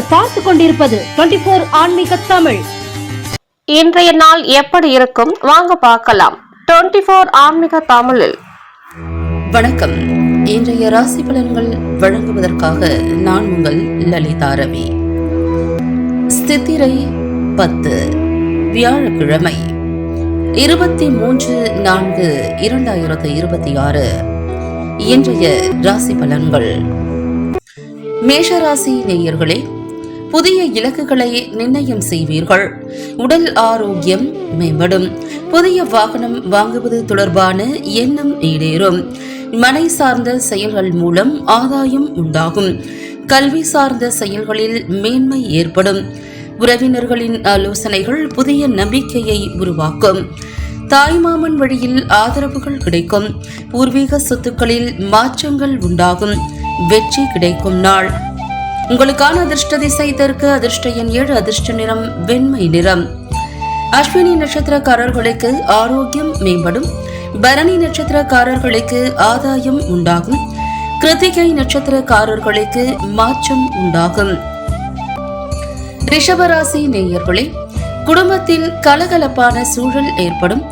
நீங்கள் பார்த்து கொண்டிருப்பது 24 ஆன்மீக தமிழ். இன்றைய நாள் எப்படி இருக்கும் வாங்க பார்க்கலாம். 24 ஆன்மீக தமிழில் வணக்கம். இன்றைய ராசி பலன்கள் வழங்குவதற்காக நான் உங்கள் லலிதா ரவி. சித்திரை 10 வியாழக்கிழமை 23/4/2026. இன்றைய ராசி பலன்கள். மேஷராசி நேயர்களே, புதிய இலக்குகளை நிர்ணயம் செய்வீர்கள். உடல் ஆரோக்கியம் மேம்படும். புதிய வாகனம் வாங்குவது தொடர்பான எண்ணம் ஈடேறும். மனை சார்ந்த செயல்கள் மூலம் ஆதாயம் உண்டாகும். கல்வி சார்ந்த செயல்களில் மேன்மை ஏற்படும். உறவினர்களின் ஆலோசனைகள் புதிய நம்பிக்கையை உருவாக்கும். தாய்மாமன் வழியில் ஆதரவுகள் கிடைக்கும். பூர்வீக சொத்துக்களில் மாற்றங்கள் உண்டாகும். வெற்றி கிடைக்கும் நாள். உங்களுக்கான அதிர்ஷ்ட திசை தெற்கு. அதிர்ஷ்ட எண் 7. அதிர்ஷ்ட நிறம் வெண்மை நிறம். அஸ்வினி நட்சத்திரக்காரர்களுக்கு ஆரோக்கியம் மேம்படும். பரணி நட்சத்திரக்காரர்களுக்கு ஆதாயம் உண்டாகும். கிருத்திகை நட்சத்திரக்காரர்களுக்கு மாற்றம் உண்டாகும். ரிஷபராசி நேயர்களே, குடும்பத்தில் கலகலப்பான சூழல் ஏற்படும்.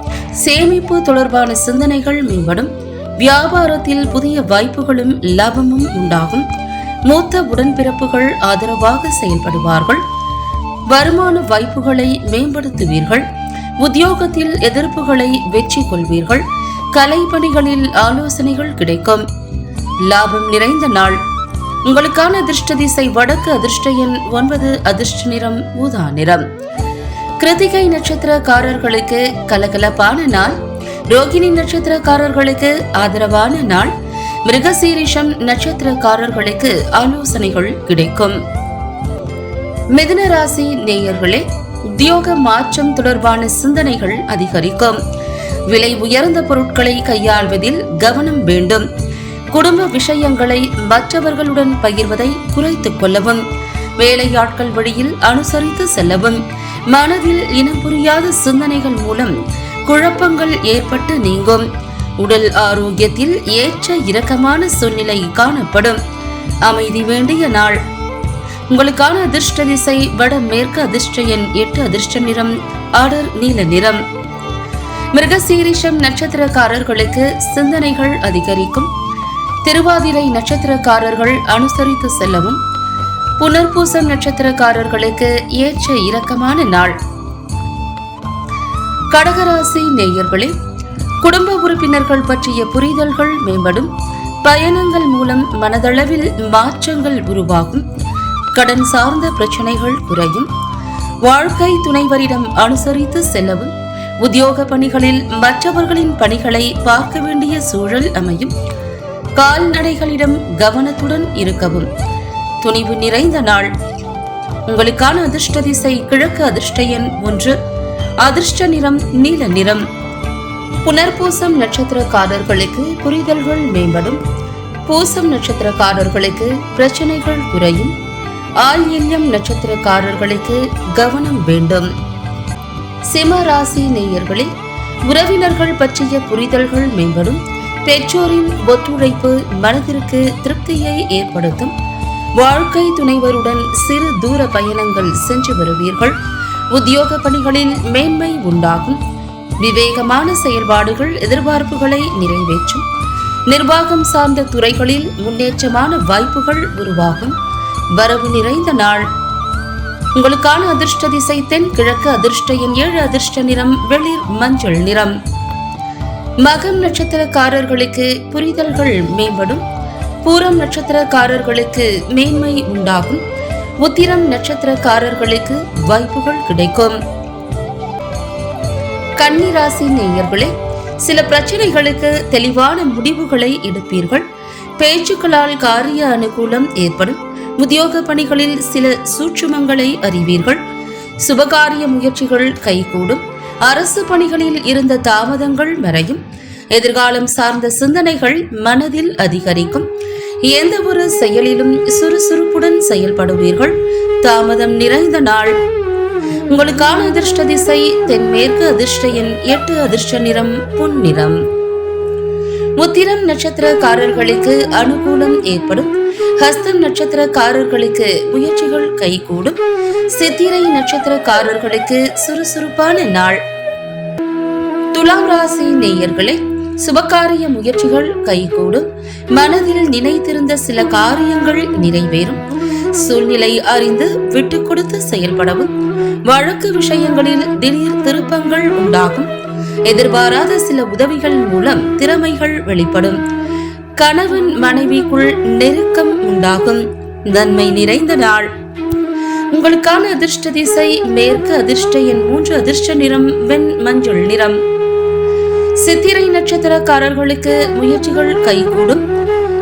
சேமிப்பு தொடர்பான சிந்தனைகள் மேம்படும். வியாபாரத்தில் புதிய வாய்ப்புகளும் லாபமும் உண்டாகும். மூத்த உடன்பிறப்புகள் ஆதரவாக செயல்படுவார்கள். வருமான வாய்ப்புகளை மேம்படுத்துவீர்கள். உத்தியோகத்தில் எதிர்ப்புகளை வெற்றி கொள்வீர்கள். கலைப்பணிகளில் ஆலோசனைகள் கிடைக்கும். லாபம் நிறைந்த நாள். உங்களுக்கான அதிர்ஷ்ட திசை வடக்கு. அதிர்ஷ்ட எண் 9. அதிர்ஷ்ட நிறம் ஊதா நிறம். கிருத்திகை நட்சத்திரக்காரர்களுக்கு கலகலப்பான நாள். ரோகிணி நட்சத்திரக்காரர்களுக்கு ஆதரவான நாள். மிருகசீரிஷம் நட்சத்திரக்காரர்களுக்கு ஆலோசனைகள் கிடைக்கும். மிதுன ராசி நேயர்களே, உத்தியோக மாற்றம் தொடர்பான சிந்தனைகள் அதிகரிக்கும். விலை உயர்ந்த பொருட்களை கையாள்வதில் கவனம் வேண்டும். குடும்ப விஷயங்களை மற்றவர்களுடன் பகிர்வதை குறைத்துக் கொள்ளவும். வேலையாட்கள் வழியில் அனுசரித்து செல்லவும். மனதில் இனம் புரியாத சிந்தனைகள் மூலம் குழப்பங்கள் ஏற்பட்டு நீங்கும். உடல் ஆரோக்கியத்தில் ஏற்ற இறக்கமான சூழ்நிலை காணப்படும். அமைதி வேண்டிய நாள். உங்களுக்கான அதிர்ஷ்ட திசை வடமேற்கு. அதிர்ஷ்ட எண் 8. அதிர்ஷ்ட நிறம் ஆடர் நீல நிறம். மிருகசீரிஷம் நட்சத்திரக்காரர்களுக்கு சிந்தனைகள் அதிகரிக்கும். திருவாதிரை நட்சத்திரக்காரர்கள் அனுசரித்து செல்லவும். புனர்பூசம் நட்சத்திரக்காரர்களுக்கு ஏற்ற இரக்கமான நாள். கடகராசி நேயர்களே, குடும்ப உறுப்பினர்கள் பற்றிய புரிதல்கள் மேம்படும். பயணங்கள் மூலம் மனதளவில் மாற்றங்கள் உருவாகும். கடன் சார்ந்த பிரச்சனைகள் குறையும். வாழ்க்கை துணைவரிடம் அனுசரித்து செல்லவும். உத்தியோக பணிகளில் மற்றவர்களின் பணிகளை பார்க்க வேண்டிய சூழல் அமையும். கால்நடைகளிடம் கவனத்துடன் இருக்கவும். துணிவு நிறைந்த நாள். உங்களுக்கான அதிர்ஷ்ட திசை கிழக்கு. அதிர்ஷ்ட எண் 1. அதிர்ஷ்ட நிறம் நீல நிறம். புனர்பூசம் நட்சத்திரக்காரர்களுக்கு புரிதல்கள் மேம்படும். பூசம் நட்சத்திரக்காரர்களுக்கு பிரச்சனைகள் குறையும். ஆயில்யம் நட்சத்திரக்காரர்களுக்கு கவனம் வேண்டும். சிம்ம ராசி நேயர்களே, உறவினர்கள் பற்றிய புரிதல்கள் மேம்படும். பெற்றோரின் ஒத்துழைப்பு மனதிற்கு திருப்தியை ஏற்படுத்தும். வாழ்க்கை துணைவருடன் சிறு தூர பயணங்கள் சென்று வருவீர்கள். உத்தியோக பணிகளில் மேன்மை உண்டாகும். விவேகமான செயல்பாடுகள் எதிர்பார்ப்புகளை நிறைவேற்றும். நிர்வாகம் சார்ந்த துறைகளில் முன்னேற்றமான வாய்ப்புகள் உருவாகும். வரவு நிறைந்த நாள். உங்களுக்கான அதிர்ஷ்ட திசை தென் கிழக்கு. அதிர்ஷ்ட எண் 7. அதிர்ஷ்ட நிறம் வெளிர் மஞ்சள் நிறம். மகம் நட்சத்திரக்காரர்களுக்கு புரிதல்கள் மேம்படும். பூரம் நட்சத்திரக்காரர்களுக்கு மேன்மை உண்டாகும். உத்திரம் நட்சத்திரக்காரர்களுக்கு வாய்ப்புகள் கிடைக்கும். கன்னிராசி நேயர்களே, சில பிரச்சனைகளுக்கு தெளிவான முடிவுகளை எடுப்பீர்கள். பேச்சுக்களால் காரிய அனுகூலம் ஏற்படும். உத்தியோக பணிகளில் சில சூட்சுமங்களை அறிவீர்கள். சுபகாரிய முயற்சிகள் கைகூடும். அரசு பணிகளில் இருந்த தாமதங்கள் மறையும். எதிர்காலம் சார்ந்த சிந்தனைகள் மனதில் அதிகரிக்கும். எந்த ஒரு செயலிலும் சுறுசுறுப்புடன் செயல்படுவீர்கள். தாமதம் நிறைந்த நாள். உங்களுக்கான அதிர்ஷ்ட திசை தென்மேற்கு. அதிர்ஷ்ட எண் 8. அதிர்ஷ்ட நிறம் பொன்னிறம். உத்திரம் நட்சத்திரக்காரர்களுக்கு அனுகூலம் ஏற்படும். ஹஸ்தம் நட்சத்திரக்காரர்களுக்கு முயற்சிகள் கைகூடும். சித்திரை நட்சத்திரக்காரர்களுக்கு சுறுசுறுப்பான நாள். துலாம் ராசி நேயர்களே, சுபகாரிய முயற்சிகள் கைகூடும். மனதில் நினைத்திருந்த சில காரியங்கள் நிறைவேறும். சூழ்நிலை அறிந்து விட்டு கொடுத்து செயல்படவும். வழக்கு விஷயங்களில் திடீர் திருப்பங்கள் உண்டாகும். எதிர்பாராத சில உதவிகள் மூலம் திறமைகள் வெளிப்படும். கணவன் மனைவிக்குள் நெருக்கம் உண்டாகும். நன்மை நிறைந்த நாள். உங்களுக்கான அதிர்ஷ்ட திசை மேற்கு. அதிர்ஷ்ட எண் 3. அதிர்ஷ்ட நிறம் வெண் மஞ்சள் நிறம். சித்திரை நட்சத்திரக்காரர்களுக்கு முயற்சிகள் கைகூடும்.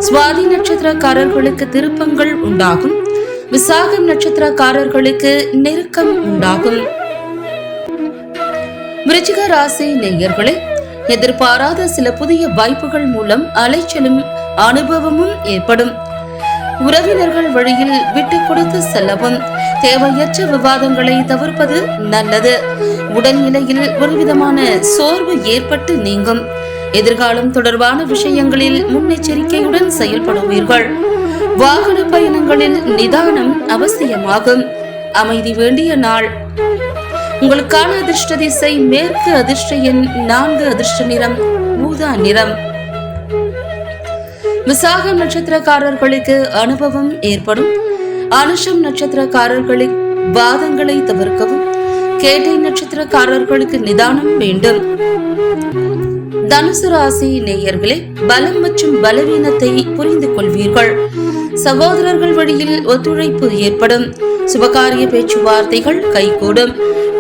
சுவாதி நட்சத்திரக்காரர்களுக்கு திருப்பங்கள் உண்டாகும். விசாகம் நட்சத்திரக்காரர்களுக்கு நெருக்கம் உண்டாகும். விருச்சிக ராசி நேயர்களே, எதிர்பாராத சில புதிய வாய்ப்புகள் மூலம் அலைச்சலும் அனுபவமும் ஏற்படும். உறவினர்கள் வழியில் விட்டு கொடுத்து செல்லவும். தேவையற்ற விவாதங்களை தவிர்ப்பது நல்லது. உடல்நிலையில் ஒருவிதமான சோர்வு ஏற்பட்டு நீங்கும். எதிர்காலம் தொடர்பான விஷயங்களில் முன்னெச்சரிக்கையுடன் செயல்படுவீர்கள். வாகன பயணங்களில் நிதானம் அவசியமாகும். அமைதி வேண்டிய நாள். உங்களுக்கான அதிர்ஷ்ட திசை மேற்கு. அதிர்ஷ்ட எண் 4. அதிர்ஷ்ட நிறம் ஊதா நிறம். விசாகம் நட்சத்திரக்காரர்களுக்கு அனுபவம் ஏற்படும். அனுஷம் நட்சத்திரக்காரர்களுக்கு வாதங்களை தவிர்க்கவும். கேட்டை நட்சத்திரக்காரர்களுக்கு நிதானம் வேண்டும். தனுசு ராசி நேயர்களே, பலம் மற்றும் பலவீனத்தை புரிந்து கொள்வீர்கள். சகோதரர்கள் வழியில் ஒத்துழைப்பு ஏற்படும். சுபகாரிய பேச்சுவார்த்தைகள் கைகூடும்.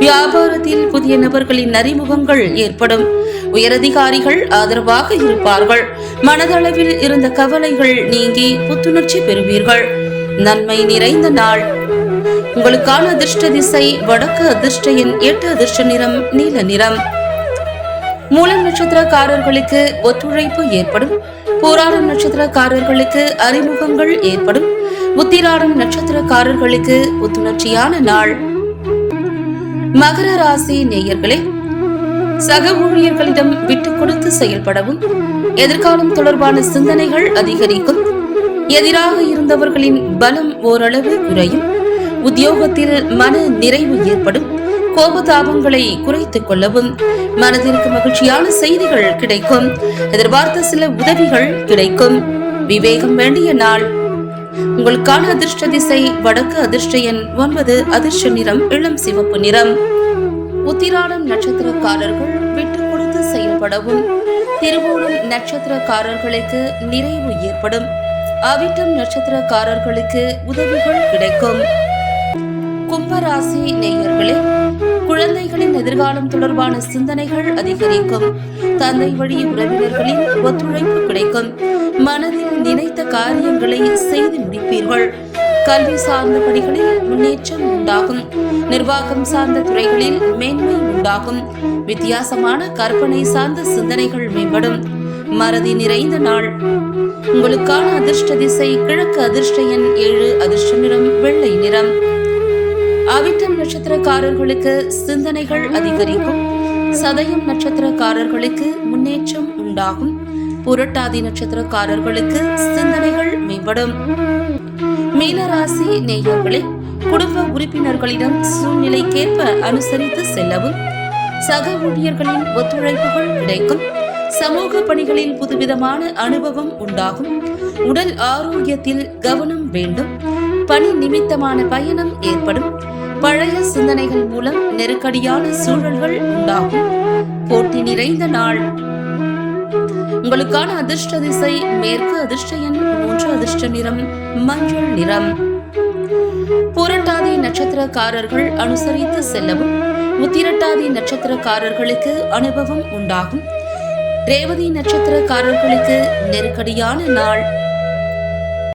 வியாபாரத்தில் புதிய நபர்களின் அறிமுகங்கள் ஏற்படும். உயரதிகாரிகள் ஆதரவாக இருப்பார்கள். மனதளவில் இருந்த கவலைகள் நீங்கி புத்துணர்ச்சி பெறுவீர்கள். நன்மை நிறைந்த நாள். உங்களுக்கான அதிர்ஷ்ட திசை வடக்கு. அதிர்ஷ்ட எண் 8. அதிர்ஷ்ட நிறம் நீல நிறம். மூலம் நட்சத்திரக்காரர்களுக்கு ஒத்துழைப்பு ஏற்படும். போராடும் நட்சத்திரக்காரர்களுக்கு அறிமுகங்கள் ஏற்படும். உத்திராடம் நட்சத்திரக்காரர்களுக்கு புத்துணர்ச்சியான நாள். மகர ராசி நேயர்களே, சக ஊழியர்களிடம் விட்டு கொடுத்து செயல்படவும். எதிர்காலம் தொடர்பான சிந்தனைகள் அதிகரிக்கும். எதிராக இருந்தவர்களின் பலம் ஓரளவு குறையும். உத்தியோகத்தில் மன நிறைவு ஏற்படும். கோபதாபங்களை குறைத்துக் கொள்ளவும். மனதிற்கு மகிழ்ச்சியான செய்திகள் கிடைக்கும். எதிர்பார்த்த சில உதவிகள் கிடைக்கும். விவேகம் வேண்டிய நாள். உங்களுக்கான அதிர்ஷ்ட திசை வடக்கு. அதிர்ஷ்ட எண் 9. அதிர்ஷ்ட நிறம் இளம் சிவப்பு நிறம். உத்திராடம் நட்சத்திரக்காரர்கள் விட்டு கொடுத்து செயல்படவும். திருவோணம் நட்சத்திரக்காரர்களுக்கு நிறைவு ஏற்படும். அவிட்டம் நட்சத்திரக்காரர்களுக்கு உதவிகள் கிடைக்கும். கும்பராசி நேயர்களே, குழந்தைகளின் எதிர்காலம் தொடர்பான சிந்தனைகள் அதிகரிக்கும். தந்தை வழி உறவினர்களின் ஒத்துழைப்பு கிடைக்கும். மனதில் நினைத்த காரியங்களை செய்து முடிப்பீர்கள். கல்வி சார்ந்த பணிகளில் முன்னேற்றம் உண்டாகும். நிர்வாகம் சார்ந்த துறைகளில் மேன்மை உண்டாகும். வித்தியாசமான கற்பனை சார்ந்த சிந்தனைகள் மேம்படும். மறதி நிறைந்த நாள். உங்களுக்கான அதிர்ஷ்ட திசை கிழக்கு. அதிர்ஷ்ட எண் 7. அதிர்ஷ்ட நிறம் வெள்ளை நிறம். அவிட்டம் நட்சத்திரக்காரர்களுக்கு சிந்தனைகள் அதிகரிக்கும். சதயம் நட்சத்திரக்காரர்களுக்கு முன்னேற்றம் உண்டாகும். புரட்டாதி நட்சத்திரக்காரர்களுக்கு சிந்தனைகள் மேம்படும். மீனராசி நேயர்களே, குடும்ப உறுப்பினர்களிடம் சூழ்நிலைக்கேற்ப அனுசரித்து செல்லவும். சக ஊழியர்களின் ஒத்துழைப்புகள் கிடைக்கும். சமூக பணிகளில் புதுவிதமான அனுபவம் உண்டாகும். உடல் ஆரோக்கியத்தில் கவனம் வேண்டும். பணி நிமித்தமான பயணம் ஏற்படும். பழைய சிந்தனைகள் மூலம் நெருக்கடியான சூழல்கள் உண்டாகும். போட்டி நிறைந்த நாள். உங்களுக்கான அதிர்ஷ்ட திசை மேற்கு. அதிர்ஷ்ட எண் 3. அதிர்ஷ்ட நிறம் மஞ்சள் நிறம். புரட்டாதி நட்சத்திரக்காரர்கள் அனுசரித்து செல்லவும். உத்திரட்டாதி நட்சத்திரக்காரர்களுக்கு அனுபவம் உண்டாகும். ரேவதி நட்சத்திரக்காரர்களுக்கு நெருக்கடியான நாள்.